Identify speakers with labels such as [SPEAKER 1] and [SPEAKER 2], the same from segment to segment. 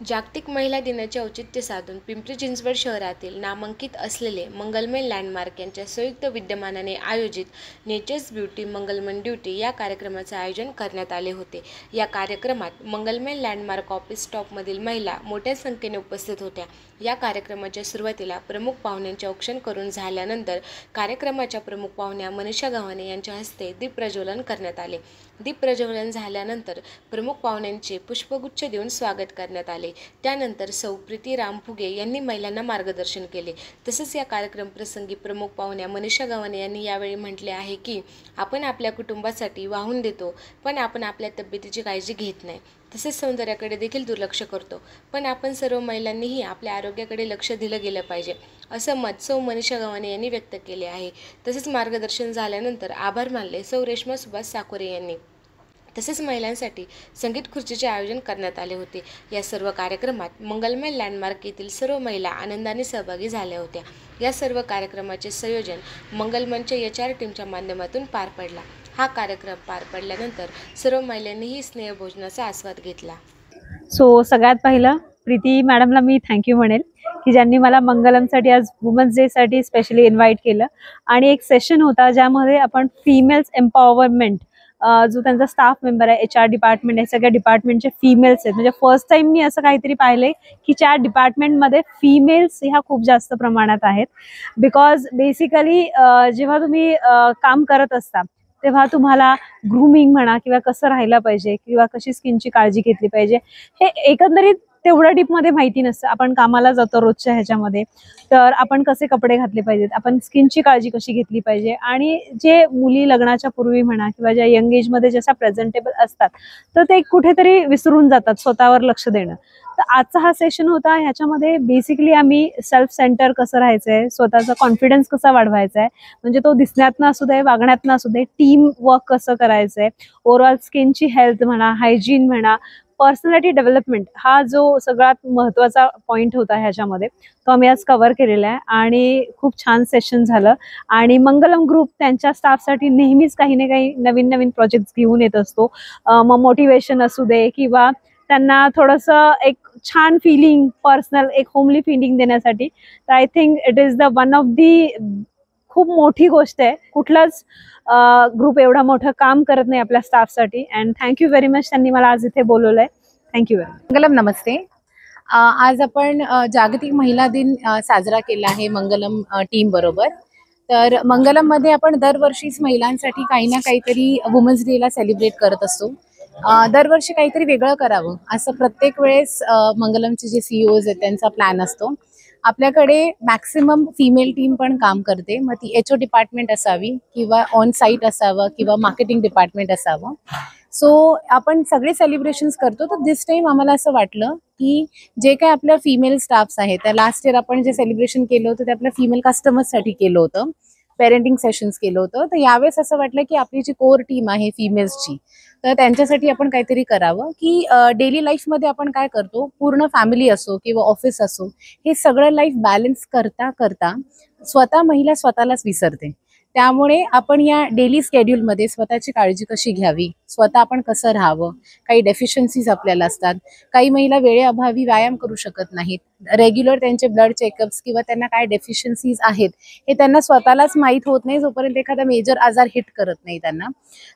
[SPEAKER 1] जागतिक महिला दिनाचे औचित्य साधून पिंपरी चिंचवड शहरातील नामांकित असलेले मंगलमय लँडमार्क यांच्या संयुक्त विद्यमानाने आयोजित नेचर्स ब्युटी मंगलमन ड्युटी या कार्यक्रमाचे आयोजन करण्यात आले होते। या कार्यक्रमात मंगलमय लँडमार्क ऑफिस स्टॉपमधील महिला मोठ्या संख्येने उपस्थित होत्या। या कार्यक्रमाच्या सुरुवातीला प्रमुख पाहुण्यांचे औक्षण करून झाल्यानंतर कार्यक्रमाच्या प्रमुख पाहुण्या मनीषा गव्हाणे यांच्या हस्ते दीप प्रज्वलन करण्यात आले। दीप प्रज्वलन झाल्यानंतर प्रमुख पाहुण्यांचे पुष्पगुच्छ देऊन स्वागत करण्यात आले। त्यानंतर सौ प्रीती रामफुगे यांनी महिलांना मार्गदर्शन केले। तसेच या कार्यक्रम प्रसंगी प्रमुख पाहुण्या मनीषा गव्हाणे यांनी यावेळी म्हटले आहे की आपण आपल्या कुटुंबासाठी वाहून देतो, पण आपण आपल्या तब्येतीची काळजी घेत नाही। तसेच सौंदर्याकडे देखील दुर्लक्ष करतो, पण आपण सर्व महिलांनीही आपल्या आरोग्याकडे लक्ष दिलं गेलं पाहिजे, असं मत सौ मनीषा गव्हाणे यांनी व्यक्त केले आहे। तसेच मार्गदर्शन झाल्यानंतर आभार मानले सौ रेश्मा सुभाष साकोरे यांनी। तसेच महिलांसाठी संगीत खुर्चीचे आयोजन करण्यात आले होते। या सर्व कार्यक्रमात मंगलमय लँडमार्क येथील सर्व महिला आनंदाने सहभागी झाल्या होत्या। या सर्व कार्यक्रमाचे संयोजन मंगलमनच्या HR टीमच्या माध्यमातून पार पडला। हा कार्यक्रम पार पडल्यानंतर सर्व महिलांनीही स्नेहभोजनाचा आस्वाद घेतला।
[SPEAKER 2] सगळ्यात पहिलं प्रीती मॅडमला मी थँक्यू म्हणेल की ज्यांनी मला मंगलमसाठी आज वुमन्स डे साठी स्पेशली इन्व्हाइट केलं आणि एक सेशन होता ज्यामध्ये आपण फिमेल्स एम्पॉवरमेंट जो त्यांचा स्टाफ मेंबर आहे, HR डिपार्टमेंट आहे, सगळ्या डिपार्टमेंटचे फिमेल्स आहेत। म्हणजे फर्स्ट टाइम मी असं काहीतरी पाहिलंय की त्या डिपार्टमेंटमध्ये फिमेल्स ह्या खूप जास्त प्रमाणात आहेत। बिकॉज बेसिकली जेव्हा तुम्ही काम करत असता तेव्हा तुम्हाला ग्रूमिंग म्हणा किंवा कसं राहायला पाहिजे किंवा कशी स्किनची काळजी घेतली पाहिजे हे एकंदरीत तेवढ्या डीपमध्ये माहिती नसतं। आपण कामाला जातो रोजच्या ह्याच्यामध्ये, तर आपण कसे कपडे घातले पाहिजेत, आपण स्किनची काळजी कशी घेतली पाहिजे आणि जे मुली लग्नाच्या पूर्वी म्हणा किंवा ज्या यंग एजमध्ये जशा प्रेझेंटेबल असतात तर ते कुठेतरी विसरून जातात स्वतःवर लक्ष देणं। तर आजचा हा सेशन होता, ह्याच्यामध्ये बेसिकली आम्ही सेल्फ सेंटर कसं राहायचंय, स्वतःचा कॉन्फिडन्स कसा वाढवायचा आहे, म्हणजे तो दिसण्यातनं असू दे, वागण्यातनं असू दे, टीम वर्क कसं करायचंय, ओव्हरऑल स्किनची हेल्थ म्हणा, हायजीन म्हणा, पर्सनॅलिटी डेव्हलपमेंट हा जो सगळ्यात महत्त्वाचा पॉईंट होता ह्याच्यामध्ये तो आम्ही आज कव्हर केलेला आहे आणि खूप छान सेशन झालं। आणि मंगलम ग्रुप त्यांच्या स्टाफसाठी नेहमीच काही ना काही नवीन नवीन प्रोजेक्ट्स घेऊन येत असतो। मग मोटिवेशन असू दे किंवा त्यांना थोडंसं एक छान फिलिंग, पर्सनल एक होमली फिलिंग देण्यासाठी। तर I think it is the one of the खूप मोठी गोष्ट आहे। कुठलाच ग्रुप एवढा मोठं काम करत नाही आपल्या स्टाफसाठी। अँड थँक्यू व्हेरी मच, त्यांनी मला आज इथे बोलवलंय। Thank you very much.
[SPEAKER 3] मंगलम नमस्ते। आज आपण जागतिक महिला दिन साजरा केला आहे मंगलम टीम बरोबर। तर मंगलम मध्ये आपण दरवर्षीच महिलांसाठी काही ना काहीतरी वुमन्स डे ला सेलिब्रेट करत असतो। दरवर्षी काहीतरी वेगळं करावं असं प्रत्येक वेळेस मंगलमचे जे CEOs आहेत त्यांचा प्लॅन असतो। आपल्याकडे मॅक्सिमम फिमेल टीम पण काम करते, मग ती HO डिपार्टमेंट असावी किंवा ऑन साईट असावं किंवा मार्केटिंग डिपार्टमेंट असावं। सो आपण सगळे सेलिब्रेशन्स करतो, तर दिस टाइम आम्हाला असं वाटलं की जे काय आपल्या फिमेल स्टाफ्स आहेत, त्या लास्ट इयर आपण जे सेलिब्रेशन केलं होतं ते आपल्या फिमेल कस्टमर्ससाठी केलं होतं, पेरेंटिंग सेशन्स केलं होतं। तर यावेळेस असं वाटलं की आपली जी कोर टीम आहे फिमेल्सची, तर त्यांच्यासाठी आपण काहीतरी करावं की डेली लाईफमध्ये आपण काय करतो, पूर्ण फॅमिली असो किंवा ऑफिस असो, हे सगळं लाईफ बॅलन्स करता करता महिला स्वतःलाच विसरते। त्यामुळे आपण या डेली स्केड्यूलमध्ये स्वतःची काळजी कशी घ्यावी, स्वतः आपण कसं राहावं, काही डेफिशियन्सीज आपल्याला असतात, काही महिला वेळेअभावी व्यायाम करू शकत नाहीत, रेग्युलर त्यांचे ब्लड चेकअप्स किंवा त्यांना काय डेफिशियन्सीज आहेत हे त्यांना स्वतःलाच माहीत होत नाही जोपर्यंत एखादा मेजर आजार हिट करत नाही त्यांना।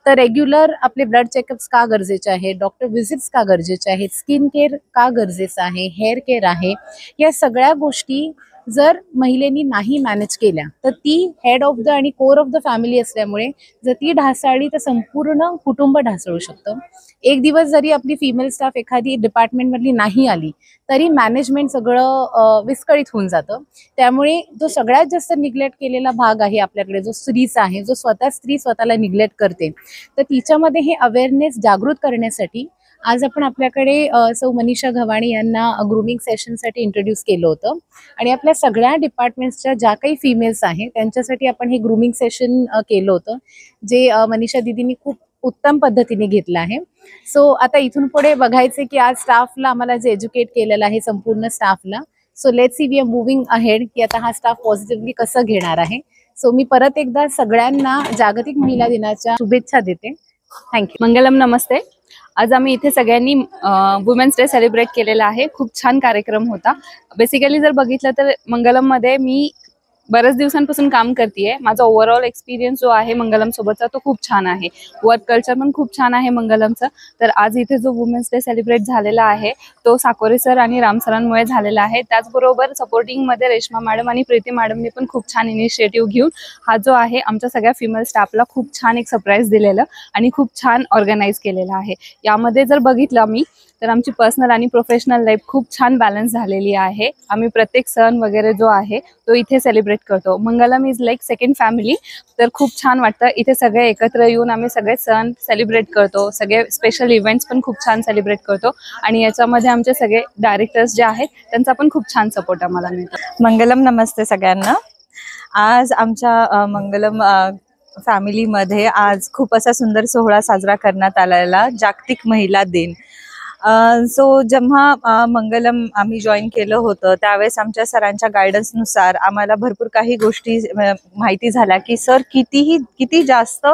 [SPEAKER 3] तर रेग्युलर आपले ब्लड चेकअप्स का गरजेचे आहेत, डॉक्टर व्हिजिट्स का गरजेचे आहेत, स्किन केअर का गरजेचं आहे, हेअर केअर आहे, या सगळ्या गोष्टी जर महिलेनी नाही मॅनेज केल्या तर ती हेड ऑफ द आणि कोर ऑफ द फॅमिली असल्यामुळे जर ती ढासळली तर संपूर्ण कुटुंब ढासळू शकतं। एक दिवस जरी आपली फिमेल स्टाफ एखादी डिपार्टमेंटमधली नाही आली तरी मॅनेजमेंट सगळं विस्कळीत होऊन जातं। त्यामुळे जो सगळ्यात जास्त निग्लेक्ट केलेला भाग आहे आपल्याकडे, जो स्त्रीचा आहे, जो स्त्री स्वतःला निग्लेक्ट करते, तर तिच्यामध्ये हे अवेअरनेस जागृत करण्यासाठी आज आपण आपल्याकडे सौ मनीषा गव्हाणे यांना ग्रूमिंग सेशनसाठी इंट्रोड्यूस केलं होतं आणि आपल्या सगळ्या डिपार्टमेंट्सच्या ज्या काही फिमेल्स आहेत त्यांच्यासाठी आपण हे ग्रूमिंग सेशन केलं होतं, जे मनीषा दीदींनी खूप उत्तम पद्धतीने घेतलं आहे। सो आता इथून पुढे बघायचे की आज स्टाफला आम्हाला जे एज्युकेट केलेलं आहे संपूर्ण स्टाफला, so let's see we are moving ahead की आता हा स्टाफ पॉझिटिव्हली कसं घेणार आहे। सो मी परत एकदा सगळ्यांना जागतिक महिला दिनाच्या शुभेच्छा देते। थँक्यू।
[SPEAKER 4] मंगलम नमस्ते। आज आम्ही इथे सगळ्यांनी वुमेन्स डे सेलिब्रेट केलेला आहे. खूप छान कार्यक्रम होता. बेसिकली जर बघितलं तर मंगलममध्ये मी बऱ्याच दिवसांपासून काम करतेय. माझा ओव्हरऑल एक्सपिरियन्स जो आहे मंगलम सोबतचा तो खूप छान आहे. वर्क कल्चर पण खूप छान आहे मंगलमचं. तर आज इथे जो वुमेन्स डे सेलिब्रेट झालेला आहे तो साकोरे सर आणि राम सरांमुळे झालेला आहे. त्याचबरोबर सपोर्टिंगमध्ये रेश्मा मॅडम आणि प्रीती मॅडमनी पण खूप छान इनिशिएटिव्ह घेऊन हा जो आहे आमच्या सगळ्या फिमेल स्टाफला खूप छान एक सरप्राईज दिलेलं आणि खूप छान ऑर्गनाईज केलेलं आहे. यामध्ये जर बघितलं आम्ही तर आमची पर्सनल आणि प्रोफेशनल लाईफ खूप छान बॅलन्स झालेली आहे. आम्ही प्रत्येक सण वगैरे जो आहे तो इथे सेलिब्रेट करतो. मंगलम इज लाईक सेकंड फॅमिली. तर खूप छान वाटतं इथे सगळे एकत्र येऊन आम्ही सगळे सण सेलिब्रेट करतो. सगळे स्पेशल इव्हेंट्स पण खूप छान सेलिब्रेट करतो आणि याच्यामध्ये आमचे सगळे डायरेक्टर्स जे आहेत त्यांचा पण खूप छान सपोर्ट आम्हाला मिळतो.
[SPEAKER 5] मंगलम नमस्ते सगळ्यांना. आज आमच्या मंगलम फॅमिलीमध्ये आज खूप असा सुंदर सोहळा साजरा करण्यात आलेला, जागतिक महिला दिन. सो जेव्हा मंगलम आम्ही जॉईन केलं होतं त्यावेळेस आमच्या सरांच्या गायडन्सनुसार आम्हाला भरपूर काही गोष्टी माहिती झाल्या की सर किती जास्त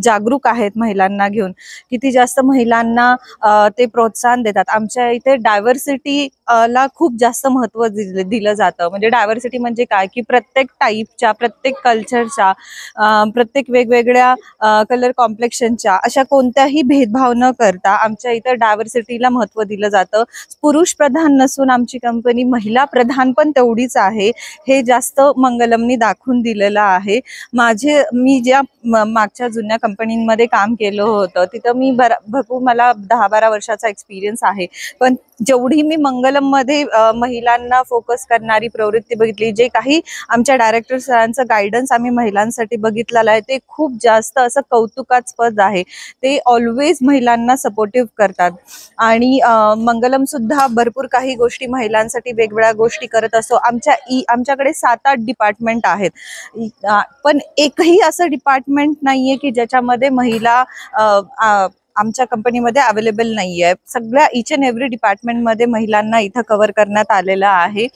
[SPEAKER 5] जागरूक आहेत महिलांना घेऊन, किती जास्त महिलांना ते प्रोत्साहन देतात. आमच्या इथे डायव्हर्सिटी ला खूप जास्त महत्त्व दिलं जातं. म्हणजे डायव्हर्सिटी म्हणजे काय की प्रत्येक टाईपच्या, प्रत्येक कल्चरच्या, प्रत्येक वेगवेगळ्या कलर कॉम्प्लेक्शनच्या अशा कोणत्याही भेदभाव न करता आमच्या इथं डायव्हर्सिटीला महत्त्व दिलं जातं. पुरुष प्रधान नसून आमची कंपनी महिला प्रधान पण तेवढीच आहे, हे जास्त मंगलमनी दाखवून दिलेलं आहे. मी ज्या मागच्या जुन्या कंपनीमध्ये काम केलं होतं तिथं मी भरपूर मला 10-12 वर्षाचा एक्सपिरियन्स आहे. पण जेवढी मी मंगलममध्ये महिलांना फोकस करणारी प्रवृत्ती बघितली, जे काही आमच्या डायरेक्टर सरांचं गायडन्स आम्ही महिलांसाठी बघितलेलं आहे ते खूप जास्त असं कौतुकास्पद आहे. ते ऑलवेज महिलांना सपोर्टिव्ह करतात आणि मंगलम सुद्धा भरपूर काही गोष्टी महिलांसाठी वेगवेगळ्या गोष्टी करत असतो. आमच्याकडे 7-8 डिपार्टमेंट आहेत, पण एकही असं डिपार्टमेंट नाहीये की ज्याच्यामध्ये महिला आमच्या कंपनीमध्ये अवेलेबल नाही आहे. सगळ्या ईच अँड एव्हरी डिपार्टमेंटमध्ये महिलांना इथं कव्हर करण्यात आलेलं आहे.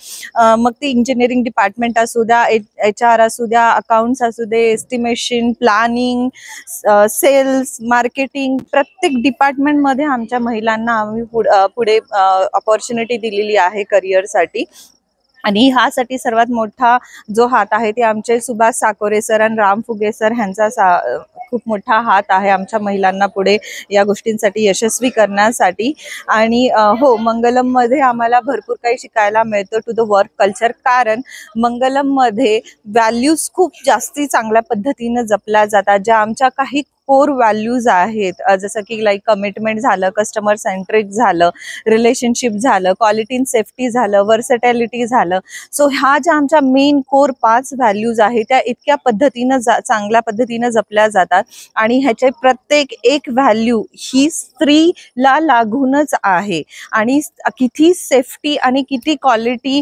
[SPEAKER 5] मग ते इंजिनिअरिंग डिपार्टमेंट असू द्या, HR असू द्या, अकाउंट्स असू दे, एस्टिमेशन, प्लॅनिंग, सेल्स, मार्केटिंग, प्रत्येक डिपार्टमेंटमध्ये आमच्या महिलांना आम्ही पुढे अपॉर्च्युनिटी दिलेली आहे करिअरसाठी. आणि ह्यासाठी सर्वात मोठा जो हात आहे ते आमचे सुभाष साकोरे सर आणि राम फुगे सर ह्यांचा खूप मोठा हात आहे आमच्या महिलांना पुढे या गोष्टींसाठी यशस्वी करण्यासाठी. आणि हो, मंगलममध्ये आम्हाला भरपूर काही शिकायला मिळतं टू द वर्क कल्चर. कारण मंगलममध्ये व्हॅल्यूज खूप जास्ती चांगल्या पद्धतीनं जपल्या जातात. ज्या आमच्या काही कोर व्हॅल्यूज आहेत, जसं की लाईक कमिटमेंट झालं, कस्टमर सेंट्रिक झालं, रिलेशनशिप झालं, क्वालिटी अँड सेफ्टी झालं, वर्सेटॅलिटी झालं. सो ह्या ज्या आमच्या मेन कोर 5 व्हॅल्यूज आहेत त्या इतक्या पद्धतीनं चांगल्या पद्धतीनं जपल्या जातात. आणि ह्याचे प्रत्येक एक व्हॅल्यू ही स्त्रीला लागूनच आहे. आणि किती सेफ्टी आणि किती क्वालिटी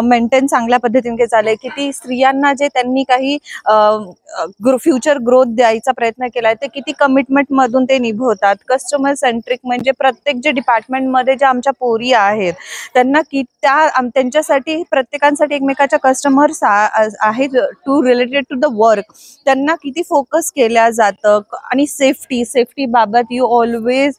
[SPEAKER 5] मेंटेन चांगल्या पद्धतीने चालले, किती स्त्रियांना जे त्यांनी काही फ्युचर ग्रोथ द्यायचा प्रयत्न केलाय ते किती कमिटमेंट मधून ते निभवतात. कस्टमर सेंट्रिक म्हणजे प्रत्येक जे डिपार्टमेंटमध्ये ज्या आमच्या पोरी आहेत त्यांना त्यांच्यासाठी प्रत्येकांसाठी एकमेकाच्या कस्टमर्स आहेत to related to the work, त्यांना किती फोकस केल्या जातं. आणि सेफ्टी बाबत you always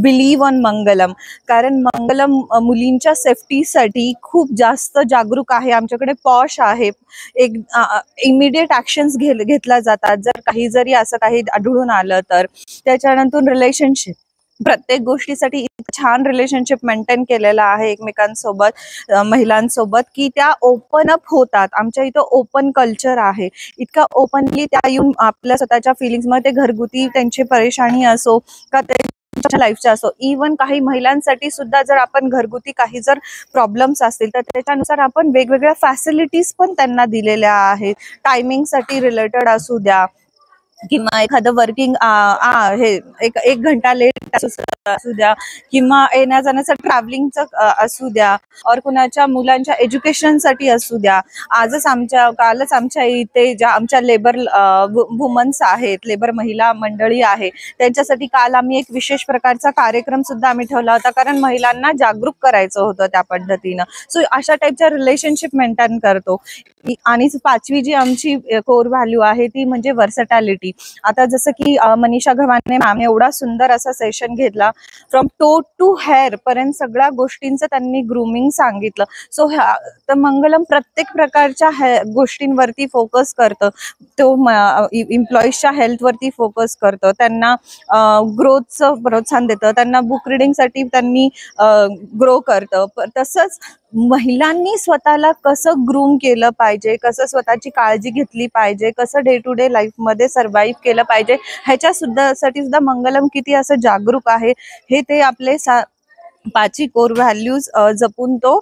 [SPEAKER 5] believe on Mangalam. कारण मंगलम मुलींच्या सेफ्टीसाठी खूप जास्त जागरूक आहे. आमच्याकडे पॉश आहे, एक इमिडिएट ऍक्शन्स घेतल्या जातात जर जरी असं काही आढळून आलं तर. त्याच्यानंतर रिलेशनशिप, प्रत्येक गोष्टीसाठी छान रिलेशनशिप मेंटेन केलेला आहे एकमेकांसोबत, महिलांसोबत, की त्या ओपन अप होतात. आमच्या इथं ओपन कल्चर आहे, इतका ओपनली त्या येऊन आपल्या स्वतःच्या फिलिंग्समध्ये घरगुती त्यांची परेशानी असो का त्यांच्या लाईफच्या असो, इव्हन काही महिलांसाठी सुद्धा जर आपण घरगुती काही जर प्रॉब्लेम्स असतील तर त्याच्यानुसार आपण वेगवेगळ्या फॅसिलिटीज पण त्यांना दिलेल्या आहेत. टायमिंगसाठी रिलेटेड असू द्या किंवा एखादं वर्किंग हे एक घंटा लेट असू द्या किंवा येण्या जाण्याचं ट्रॅव्हलिंगचं असू द्या, और कुणाच्या मुलांच्या एज्युकेशनसाठी असू द्या. कालच आमच्या इथे ज्या आमच्या लेबर वुमन्स आहेत, लेबर महिला मंडळी आहे, त्यांच्यासाठी काल आम्ही एक विशेष प्रकारचा कार्यक्रम सुद्धा आम्ही ठेवला होता. कारण महिलांना जागरूक करायचं होतं त्या पद्धतीनं. सो अशा टाईपच्या रिलेशनशिप मेंटेन करतो. आणि 5वी जी आमची कोर व्हॅल्यू आहे ती म्हणजे वर्सटॅलिटी. ब्युटी. आता जसं की मनीषा गव्हाणे मॅम एवढा सुंदर असा सेशन घेतला, फ्रॉम टो टू हेअर पर्यंत सगळ्या गोष्टींचं त्यांनी ग्रूमिंग सांगितलं. सो तर मंगलम प्रत्येक प्रकारच्या गोष्टींवरती फोकस करतं. तो एम्प्लॉईजच्या हेल्थवरती फोकस करतं, त्यांना ग्रोथचं प्रोत्साहन देतं, त्यांना बुक रिडिंगसाठी त्यांनी ग्रो करतं. तसंच महिलांनी स्वतःला कसं ग्रूम केलं पाहिजे, कसं स्वतःची काळजी घेतली पाहिजे, कसं डे टू डे लाईफमध्ये सर्व्हाइव्ह केलं पाहिजे, ह्याच्या साठी सुद्धा मंगलम किती असं जागरूक आहे हे ते आपले 5 कोर व्हॅल्यूज जपून तो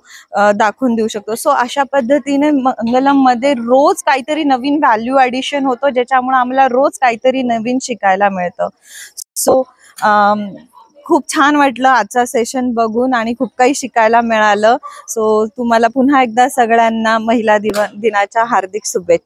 [SPEAKER 5] दाखवून देऊ शकतो. सो अशा पद्धतीने मंगलम मध्ये रोज काहीतरी नवीन व्हॅल्यू ॲडिशन होतो, ज्याच्यामुळे आम्हाला रोज काहीतरी नवीन शिकायला मिळतं. सो खूप छान वाटलं आजचा सेशन बघून आणि खूप काही शिकायला मिळालं. सो तुम्हाला पुन्हा एकदा सगळ्यांना महिला दिनाच्या हार्दिक शुभेच्छा.